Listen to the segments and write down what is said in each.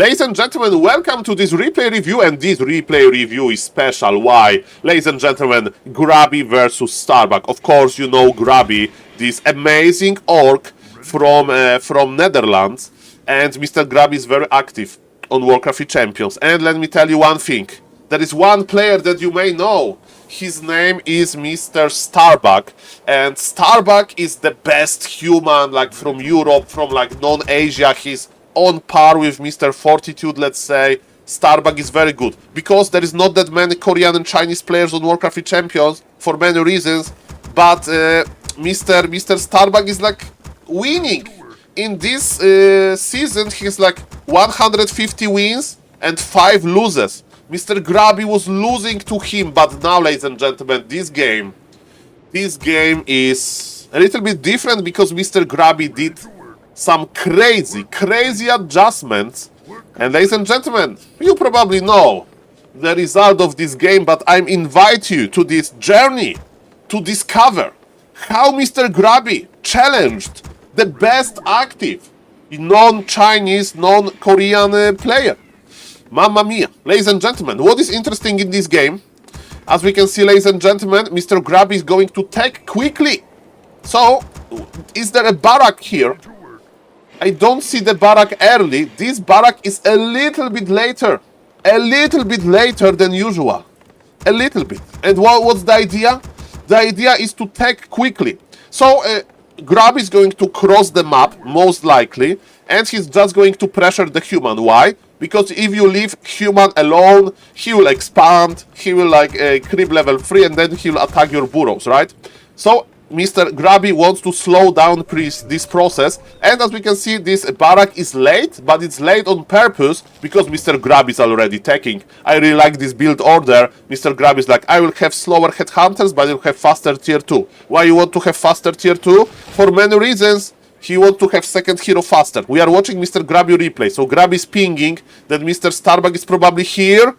Ladies and gentlemen, welcome to this replay review, and this replay review is special. Why? Ladies and gentlemen, Grubby versus Starbuck. Of course, you know Grubby, this amazing orc from Netherlands, and Mr. Grubby is very active on Warcraft Champions. And let me tell you one thing. There is one player that you may know. His name is Mr. Starbuck, and Starbuck is the best human, like from Europe, from like non-Asia. He's on par with Mr. Fortitude, let's say. Starbuck is very good because there is not that many Korean and Chinese players on Warcraft Champions for many reasons, but Mr. Starbuck is like winning. In this season, he's like 150 wins and 5 losses. Mr. Grubby was losing to him, but now, ladies and gentlemen, this game is a little bit different because Mr. Grubby did some crazy adjustments. And ladies and gentlemen, you probably know the result of this game, but I invite you to this journey to discover how Mr. Grubby challenged the best active non-Chinese, non-Korean player. Mamma mia. Ladies and gentlemen, what is interesting in this game? As we can see, ladies and gentlemen, Mr. Grubby is going to take quickly. So, is there a barrack here? I don't see the barrack early. This barrack is a little bit later. A little bit later than usual. A little bit. And what's the idea? The idea is to take quickly. So, Grubby is going to cross the map, most likely. And he's just going to pressure the human. Why? Because if you leave human alone, he will expand. He will like creep level 3 and then he will attack your burrows, right? So, Mr. Grubby wants to slow down this process, and as we can see, this barrack is late, but it's late on purpose because Mr. Grubby is already taking. I really like this build order. Mr. Grubby is like, I will have slower headhunters, but I will have faster tier 2. Why you want to have faster tier 2? For many reasons. He wants to have second hero faster. We are watching Mr. Grubby replay, so Grubby is pinging that Mr. Starbuck is probably here,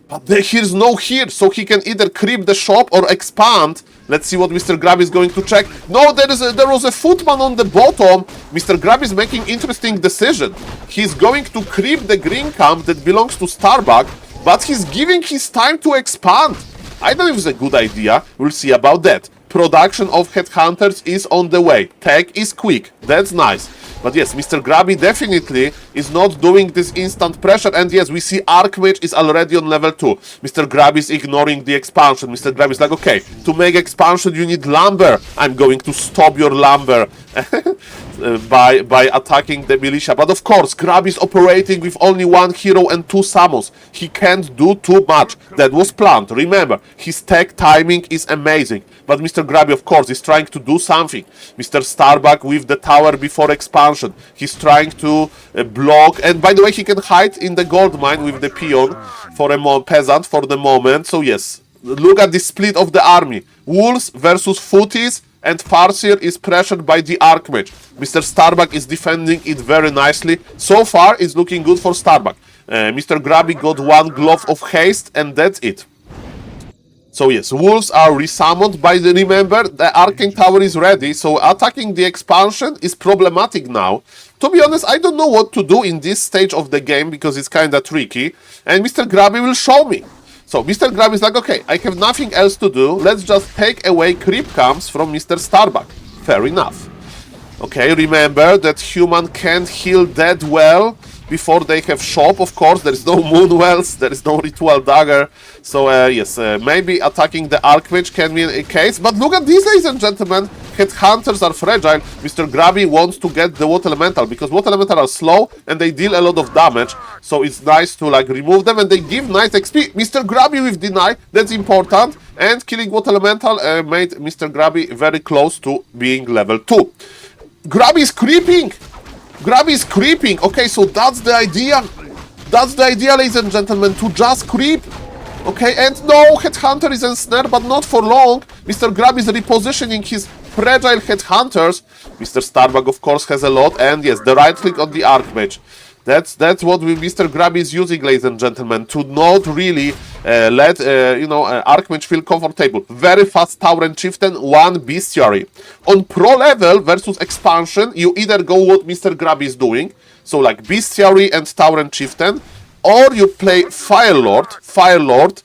but here's no here, so he can either creep the shop or expand. Let's see what Mr. Grubby is going to check. No, there was a footman on the bottom. Mr. Grubby is making interesting decision. He's going to creep the green camp that belongs to Starbuck, but he's giving his time to expand. I don't know if it's a good idea. We'll see about that. Production of headhunters is on the way. Tech is quick. That's nice. But yes, Mr. Grubby definitely is not doing this instant pressure. And yes, we see Archmage is already on level 2. Mr. Grubby is ignoring the expansion. Mr. Grubby is like, okay, to make expansion you need lumber. I'm going to stop your lumber by attacking the militia. But of course, Grubby is operating with only 1 hero and 2 summons. He can't do too much. That was planned. Remember, his tech timing is amazing. But Mr. Grubby, of course, is trying to do something. Mr. Starbuck with the tower before expansion. He's trying to block. And by the way, he can hide in the gold mine with the peon for a peasant for the moment. So yes, look at the split of the army. Wolves versus Footies, and Farseer is pressured by the Archmage. Mr. Starbuck is defending it very nicely. So far, it's looking good for Starbuck. Mr. Grubby got 1 glove of haste, and that's it. So yes, wolves are resummoned, but remember, the Arcane Tower is ready, so attacking the expansion is problematic now. To be honest, I don't know what to do in this stage of the game, because it's kinda tricky, and Mr. Grubby will show me. So Mr. Grubby is like, okay, I have nothing else to do, let's just take away creep camps from Mr. Starbuck. Fair enough. Okay, remember that human can't heal that well before they have shop, of course. There is no moon wells, there is no ritual dagger. So yes, maybe attacking the Archmage can be a case. But look at these, ladies and gentlemen. Headhunters are fragile. Mr. Grubby wants to get the Water Elemental because Water Elemental are slow and they deal a lot of damage. So it's nice to like remove them and they give nice XP. Mr. Grubby with deny, that's important. And killing Water Elemental made Mr. Grubby very close to being level 2. Grubby is creeping! Grubby is creeping! Okay, so that's the idea. That's the idea, ladies and gentlemen, to just creep. Okay, and no, Headhunter is ensnared, but not for long. Mr. Grubby is repositioning his fragile Headhunters. Mr. Starbuck, of course, has a lot. And yes, the right click on the Archmage. That's what Mr. Grubby is using, ladies and gentlemen, to not really let Archmage feel comfortable. Very fast Tower and Chieftain, 1 Bestiary. On pro level versus expansion, you either go what Mr. Grubby is doing, So like Bestiary and Tauren Chieftain, or you play Fire Lord,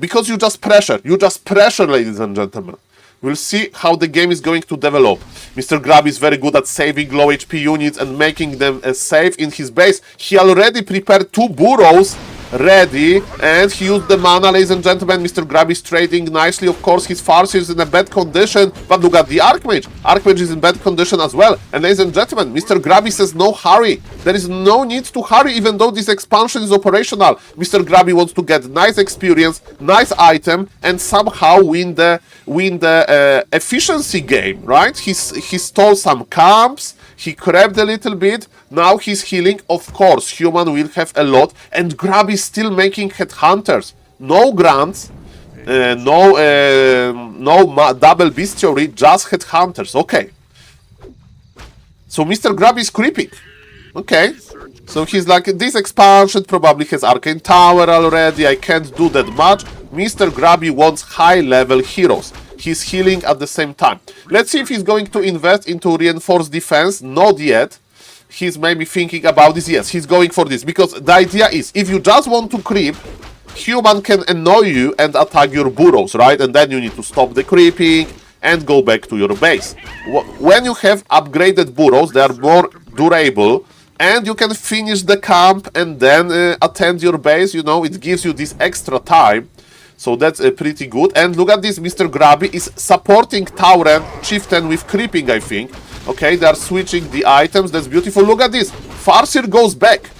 because you just pressure, ladies and gentlemen. We'll see how the game is going to develop. Mr. Grubby is very good at saving low HP units and making them safe in his base. He already prepared 2 burrows ready, and he used the mana, ladies and gentlemen. Mr. Grubby is trading nicely. Of course, his Farseer is in a bad condition, but look at the Archmage. Archmage is in bad condition as well. And ladies and gentlemen, Mr. Grubby says no hurry. There is no need to hurry, even though this expansion is operational. Mr. Grubby wants to get nice experience, nice item, and somehow win the efficiency game, right? He stole some camps, he crept a little bit. Now he's healing. Of course, human will have a lot, and Grubby is still making headhunters. No grants, no double bestiary, just headhunters. Okay. So Mr. Grubby is creeping. Okay. So he's like, this expansion probably has Arcane Tower already. I can't do that much. Mr. Grubby wants high-level heroes. He's healing at the same time. Let's see if he's going to invest into reinforced defense. Not yet. He's maybe thinking about this. Yes, he's going for this. Because the idea is, if you just want to creep, human can annoy you and attack your burrows, right? And then you need to stop the creeping and go back to your base. When you have upgraded burrows, they are more durable. And you can finish the camp and then attend your base. You know, it gives you this extra time. So that's pretty good. And look at this, Mr. Grubby is supporting Tauren Chieftain with creeping, I think. Okay, they are switching the items. That's beautiful. Look at this. Farseer goes back.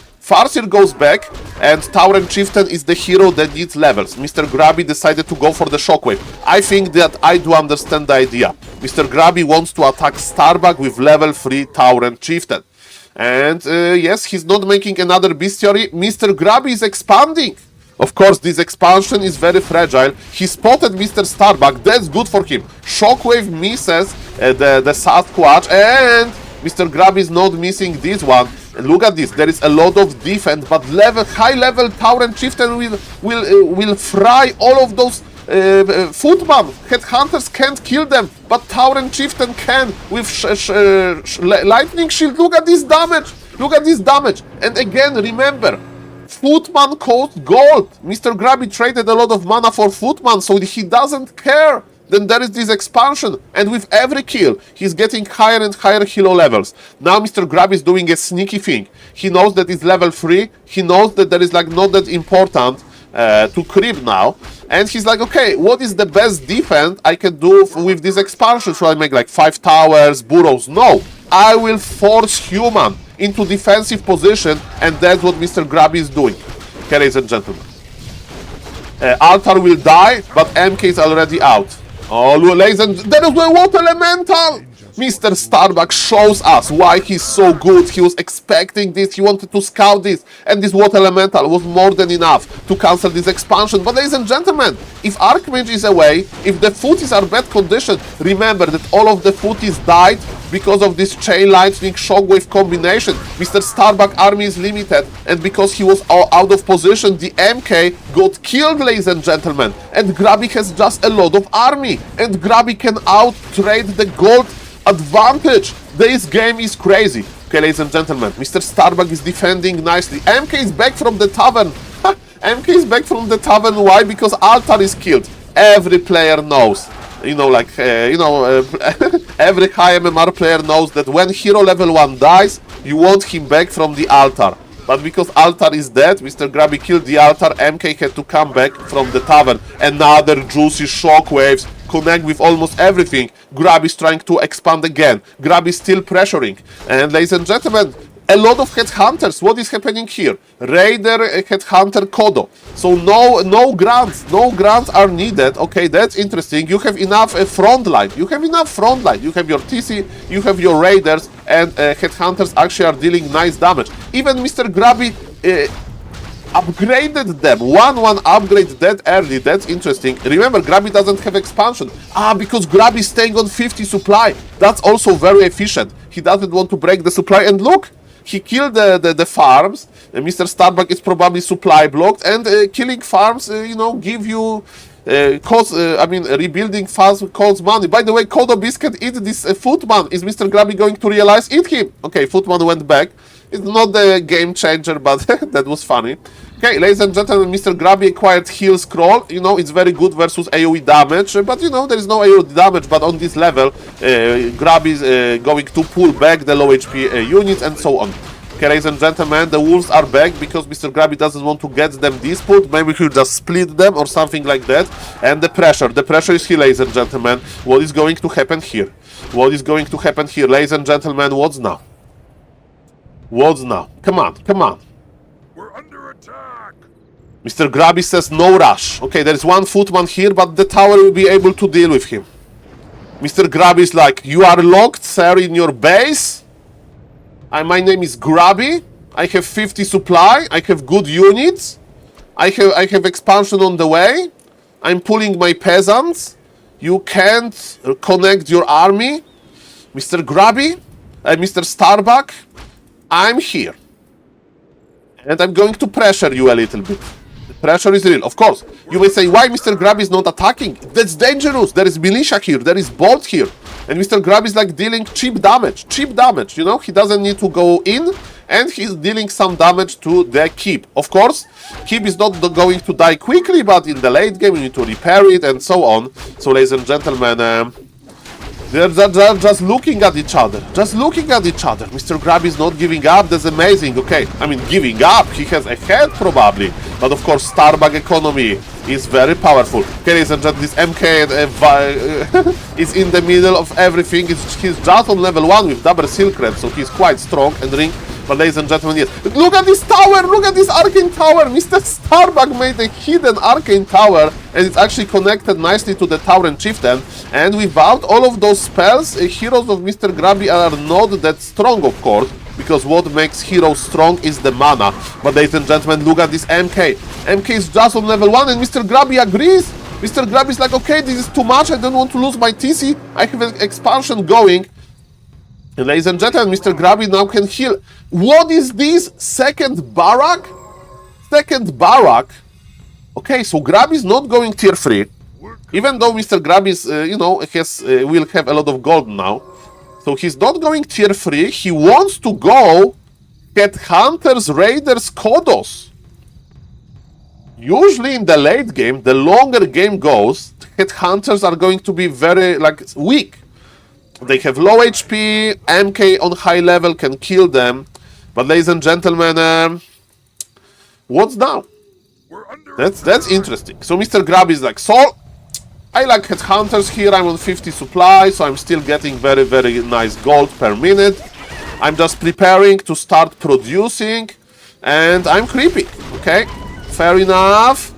And Tauren Chieftain is the hero that needs levels. Mr. Grubby decided to go for the Shockwave. I think that I do understand the idea. Mr. Grubby wants to attack Starbuck with level 3 Tauren Chieftain. And yes, he's not making another bestiary. Mr. Grubby is expanding. Of course, this expansion is very fragile. He spotted Mr. Starbuck. That's good for him. Shockwave misses the Sasquatch, and Mr. Grubby is not missing this one. Look at this. There is a lot of defense, but high-level Tauren Chieftain will fry all of those footmen. Headhunters can't kill them, but Tauren Chieftain can with lightning shield. Look at this damage. And again, remember, Footman costs gold. Mr. Grubby traded a lot of mana for Footman, so he doesn't care. Then there is this expansion, and with every kill, he's getting higher and higher hero levels. Now Mr. Grubby is doing a sneaky thing. He knows that it's level 3. He knows that there is like not that important to creep now. And he's like, okay, what is the best defense I can do with this expansion? Should I make like 5 towers, burrows? No, I will force human into defensive position, and that's what Mr. Grubby is doing. Okay, ladies and gentlemen. Altar will die, but MK is already out. Oh, ladies and there is a water elemental! Mr. Starbuck shows us why he's so good. He was expecting this, he wanted to scout this, and this water elemental was more than enough to cancel this expansion. But ladies and gentlemen, if Archmage is away, if the footies are bad condition, remember that all of the footies died because of this chain lightning shockwave combination. Mr. Starbuck army is limited, and because he was out of position, the MK got killed, ladies and gentlemen. And Grubby has just a lot of army, and Grubby can out-trade the gold advantage. This game is crazy. Okay, ladies and gentlemen, Mr. Starbuck is defending nicely. MK is back from the tavern. MK is back from the tavern. Why? Because Altar is killed. Every player knows. You know, like, every high MMR player knows that when hero level 1 dies, you want him back from the Altar. But because Altar is dead, Mr. Grubby killed the Altar, MK had to come back from the tavern. Another juicy shockwaves connect with almost everything. Grubby is trying to expand again. Grubby is still pressuring. And ladies and gentlemen, a lot of headhunters. What is happening here? Raider, headhunter, Kodo. So no grants. No grants are needed. Okay, that's interesting. You have enough front line. You have your TC, you have your raiders, and headhunters actually are dealing nice damage. Even Mr. Grubby upgraded them. 1-1 upgrade that early. That's interesting. Remember, Grubby doesn't have expansion. Because Grubby is staying on 50 supply. That's also very efficient. He doesn't want to break the supply. And look, he killed the farms. Mr. Starbuck is probably supply blocked. And killing farms, give you... rebuilding farms costs money. By the way, Kodo Biscuit eat this Footman. Is Mr. Grubby going to realize? Eat him! Okay, Footman went back. It's not the game changer, but that was funny. Okay, ladies and gentlemen, Mr. Grubby acquired heal scroll. You know, it's very good versus AoE damage, but you know, there is no AoE damage, but on this level, Grubby is going to pull back the low HP units and so on. Okay, ladies and gentlemen, the wolves are back because Mr. Grubby doesn't want to get them disputed. Maybe he'll just split them or something like that. And the pressure is here, ladies and gentlemen. What is going to happen here? What is going to happen here, ladies and gentlemen? What's now? What's now? Come on, come on. We're under attack. Mr. Grubby says no rush. Okay, there is one footman here, but the tower will be able to deal with him. Mr. Grubby is like, you are locked, sir, in your base. My name is Grubby. I have 50 supply. I have good units. I have expansion on the way. I'm pulling my peasants. You can't connect your army. Mr. Grubby, Mr. Starbuck, I'm here. And I'm going to pressure you a little bit. The pressure is real, of course. You may say, why Mr. Grubby is not attacking? That's dangerous. There is militia here. There is bolt here. And Mr. Grubby is like dealing cheap damage. Cheap damage, you know? He doesn't need to go in. And he's dealing some damage to the keep. Of course, keep is not going to die quickly, but in the late game, you need to repair it and so on. So, ladies and gentlemen, they're just looking at each other. Just looking at each other. Mr. Grubby is not giving up. That's amazing. Okay, I mean, giving up. He has a head, probably. But, of course, Starbuck economy is very powerful. Okay, ladies and gentlemen, this MK is in the middle of everything. He's just on level 1 with double silk red, so he's quite strong and ring. But ladies and gentlemen, yes. Look at this tower! Look at this arcane tower! Mr. Starbuck made a hidden arcane tower, and it's actually connected nicely to the tower and chieftain. And without all of those spells, heroes of Mr. Grubby are not that strong, of course, because what makes heroes strong is the mana. But ladies and gentlemen, look at this MK. MK is just on level 1, and Mr. Grubby agrees. Mr. Grubby is like, okay, this is too much, I don't want to lose my TC, I have an expansion going. And ladies and gentlemen, Mr. Grubby now can heal. What is this? Second barrack? Second barrack. Okay, so Grubby is not going tier 3. Even though Mr. Grubby is, will have a lot of gold now. So he's not going tier 3. He wants to go Headhunters, Raiders, Kodos. Usually in the late game, the longer game goes, Headhunters are going to be very, weak. They have low HP, MK on high level can kill them. But ladies and gentlemen, what's now? That's interesting. So Mr. Grubby is like, Saul, I like Headhunters here, I'm on 50 supply, so I'm still getting very, very nice gold per minute. I'm just preparing to start producing, and I'm creeping, okay? Fair enough.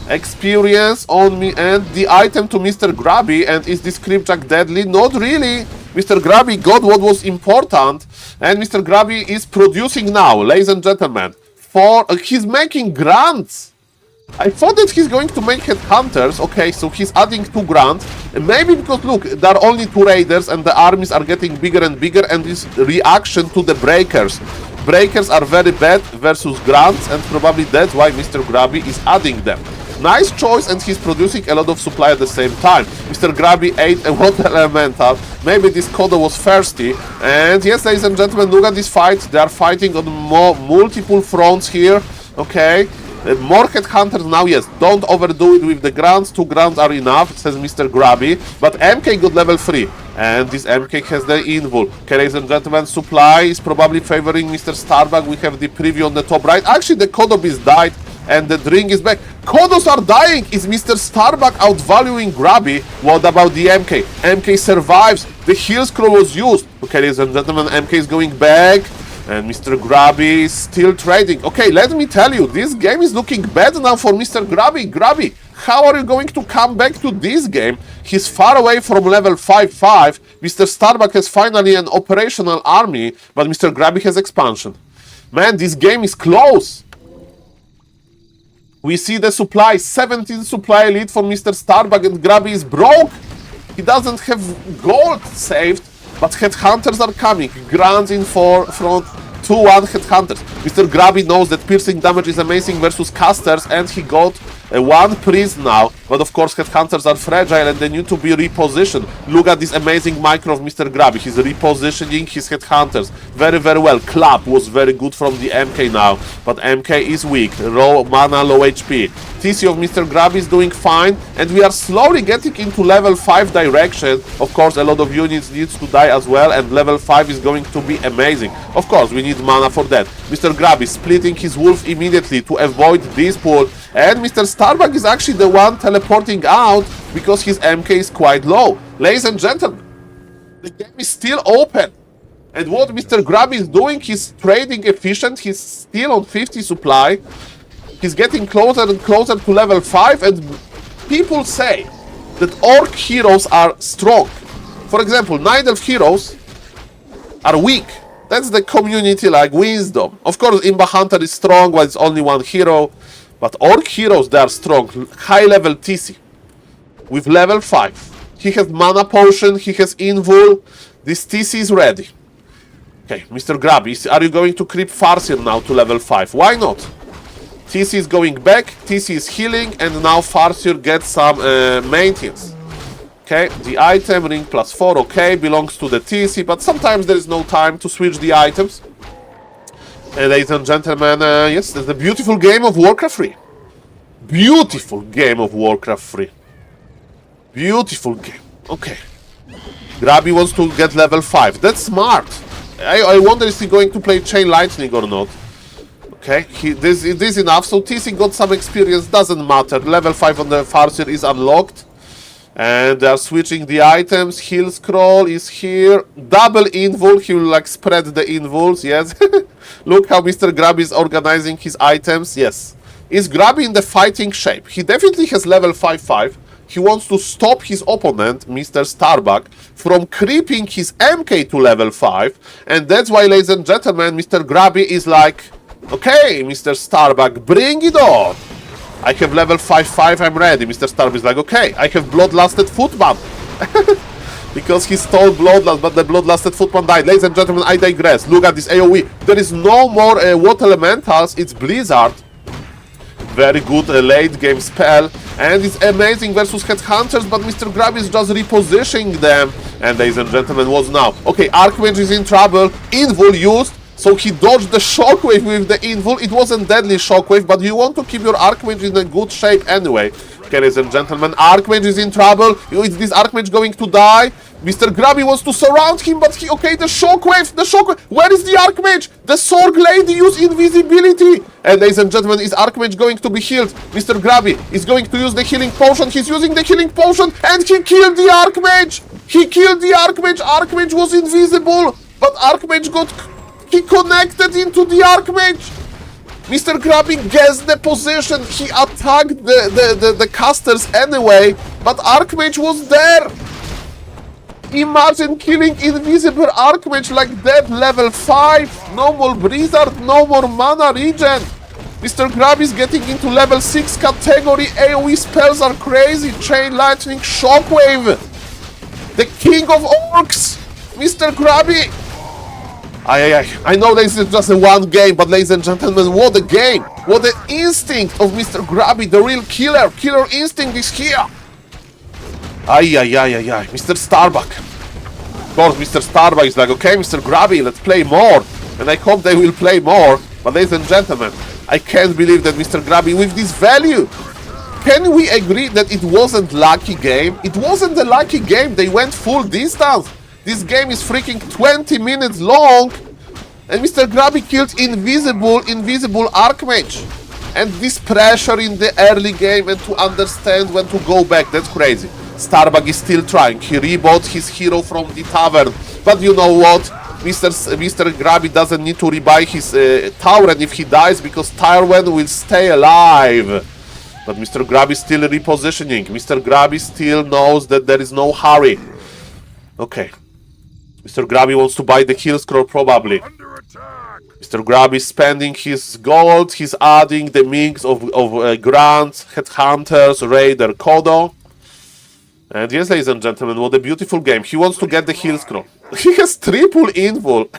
Experience on me, and the item to Mr. Grubby. And is this Creepjack deadly? Not really. Mr. Grubby got what was important, and Mr. Grubby is producing now, ladies and gentlemen. He's making grants. I thought that he's going to make Headhunters. Okay, so he's adding 2 grants. Maybe because, look, there are only 2 raiders, and the armies are getting bigger and bigger, and this reaction to the breakers. Breakers are very bad versus grants, and probably that's why Mr. Grubby is adding them. Nice choice, and he's producing a lot of supply at the same time. Mr. Grubby ate a water elemental. Maybe this Kodo was thirsty. And yes, ladies and gentlemen, look at this fight. They are fighting on multiple fronts here. Okay. More Headhunters now, yes. Don't overdo it with the grants. 2 grants are enough, says Mr. Grubby. But MK got level 3. And this MK has the invul. Okay, ladies and gentlemen, supply is probably favoring Mr. Starbuck. We have the preview on the top right. Actually, the Kodobis died. And the drink is back. Kodos are dying! Is Mr. Starbuck outvaluing Grubby? What about the MK? MK survives. The heal scroll was used. Okay, ladies and gentlemen, MK is going back. And Mr. Grubby is still trading. Okay, let me tell you, this game is looking bad now for Mr. Grubby. Grubby, how are you going to come back to this game? He's far away from level 5-5. Mr. Starbuck has finally an operational army, but Mr. Grubby has expansion. Man, this game is close. We see the supply, 17 supply lead for Mr. Starbuck, and Grubby is broke. He doesn't have gold saved, but Headhunters are coming. Grants in front, 2-1 Headhunters. Mr. Grubby knows that piercing damage is amazing versus casters, and he got one priest now, but of course headhunters are fragile and they need to be repositioned. Look at this amazing micro of Mr. Grubby. He's repositioning his headhunters very, very well. Clap was very good from the MK now, but MK is weak. Low mana, low HP. TC of Mr. Grubby is doing fine, and we are slowly getting into level 5 direction. Of course, a lot of units needs to die as well, and level 5 is going to be amazing. Of course, we need mana for that. Mr. Grubby splitting his wolf immediately to avoid this pool, and Mr. Starbuck is actually the one teleporting out because his MK is quite low. Ladies and gentlemen, the game is still open. And what Mr. Grubby is doing, he's trading efficient, he's still on 50 supply. He's getting closer and closer to level 5, and people say that orc heroes are strong. For example, night elf heroes are weak. That's the community like wisdom. Of course, Imba Hunter is strong, but it's only one hero. But orc heroes, they are strong. High level TC with level 5. He has mana potion, he has invul. This TC is ready. Okay, Mr. Grubby, are you going to creep Farseer now to level 5? Why not? TC is going back, TC is healing, and now Farseer gets some maintenance. Okay, the item, ring +4, okay, belongs to the TC, but sometimes there is no time to switch the items. Ladies and gentlemen, yes, it's a beautiful game of Warcraft 3. Beautiful game of Warcraft 3. Beautiful game. Okay. Grubby wants to get level 5. That's smart. I wonder is he going to play Chain Lightning or not. Okay, this is enough. So TC got some experience, doesn't matter. Level 5 on the Farseer is unlocked. And they are switching the items. Heal scroll is here. Double invul. He will like spread the invuls. Yes. Look how Mr. Grubby is organizing his items. Yes. Is Grubby in the fighting shape? He definitely has level 5-5. He wants to stop his opponent, Mr. Starbuck, from creeping his MK to level 5. And that's why, ladies and gentlemen, Mr. Grubby is like, okay, Mr. Starbuck, bring it on. I have level 5-5, I'm ready. Mr. Starbuck is like, okay, I have Bloodlusted Footman. Because he stole Bloodlust, but the Bloodlusted Footman died. Ladies and gentlemen, I digress. Look at this AoE. There is no more Water Elementals. It's Blizzard. Very good late game spell. And it's amazing versus Headhunters, but Mr. Grubby is just repositioning them. And ladies and gentlemen, what's now? Okay, Archmage is in trouble. Invul used. So he dodged the shockwave with the invul. It wasn't deadly shockwave, but you want to keep your Archmage in a good shape anyway. Okay, ladies and gentlemen, Archmage is in trouble. Is this Archmage going to die? Mr. Grubby wants to surround him, but okay, the shockwave. Where is the Archmage? The Sorg Lady used invisibility. And ladies and gentlemen, is Archmage going to be healed? Mr. Grubby is going to use the healing potion. He's using the healing potion, and he killed the Archmage. He killed the Archmage. Archmage was invisible, but Archmage got... He connected into the Archmage! Mr. Grubby guessed the position. He attacked the casters anyway, but Archmage was there! Imagine killing invisible Archmage like that, level 5! No more Blizzard, no more mana regen! Mr. Grubby is getting into level 6 category. AoE spells are crazy. Chain Lightning, Shockwave! The king of orcs! Mr. Grubby! I know this is just a one game, but ladies and gentlemen, what a game! What the instinct of Mr. Grubby, the real killer! Killer instinct is here! Mr. Starbuck. Of course, Mr. Starbuck is like, okay, Mr. Grubby, let's play more. And I hope they will play more. But ladies and gentlemen, I can't believe that Mr. Grubby with this value. Can we agree that it wasn't lucky game? It wasn't a lucky game. They went full distance. This game is freaking 20 minutes long, and Mr. Grubby killed invisible Archmage. And this pressure in the early game and to understand when to go back, that's crazy. Starbuck is still trying. He rebought his hero from the tavern. But you know what? Mr. Grubby doesn't need to rebuy his Tauren if he dies, because Tauren will stay alive. But Mr. Grubby is still repositioning. Mr. Grubby still knows that there is no hurry. Okay. Mr. Grubby wants to buy the heal scroll, probably. Mr. Grubby is spending his gold. He's adding the mix of Grants, Headhunters, Raider, Kodo. And yes, ladies and gentlemen, what a beautiful game. He wants to get the heal scroll. He has triple invul.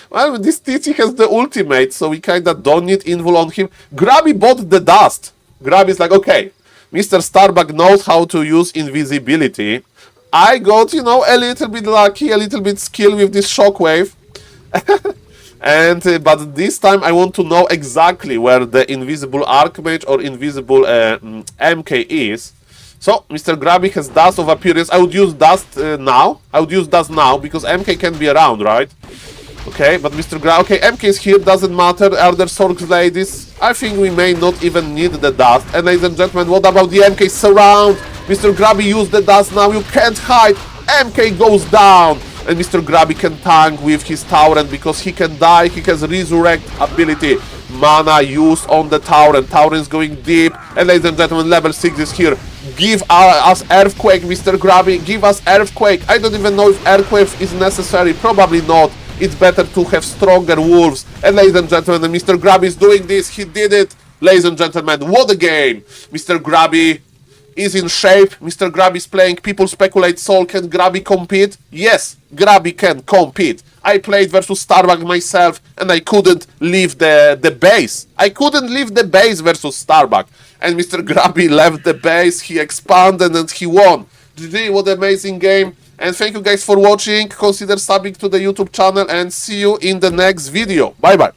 Well, this TC has the ultimate, so we kinda don't need invul on him. Grubby bought the dust. Grubby is like, okay, Mr. Starbuck knows how to use invisibility. I got, you know, a little bit lucky, a little bit skill with this shockwave. And but this time I want to know exactly where the invisible Archmage or invisible MK is. So Mr. Grubby has Dust of Appearance. I would use Dust now. I would use Dust now because MK can be around, right? Okay, but Mr. Grubby... Okay, MK is here, doesn't matter. Are there Sorks ladies? I think we may not even need the Dust. And ladies and gentlemen, what about the MK surround? Mr. Grubby used the Dust now. You can't hide. MK goes down. And Mr. Grubby can tank with his Tauren because he can die. He has Resurrect ability. Mana used on the Tauren. Tauren is going deep. And ladies and gentlemen, level 6 is here. Give us Earthquake, Mr. Grubby. Give us Earthquake. I don't even know if Earthquake is necessary. Probably not. It's better to have stronger wolves. And ladies and gentlemen, Mr. Grubby is doing this. He did it. Ladies and gentlemen, what a game. Mr. Grubby is in shape. Mr. Grubby is playing. People speculate, Saul, can Grubby compete? Yes, Grubby can compete. I played versus Starbuck myself and I couldn't leave the base. I couldn't leave the base versus Starbuck. And Mr. Grubby left the base, he expanded and he won. GG, what an amazing game. And thank you guys for watching. Consider subbing to the YouTube channel and see you in the next video. Bye bye.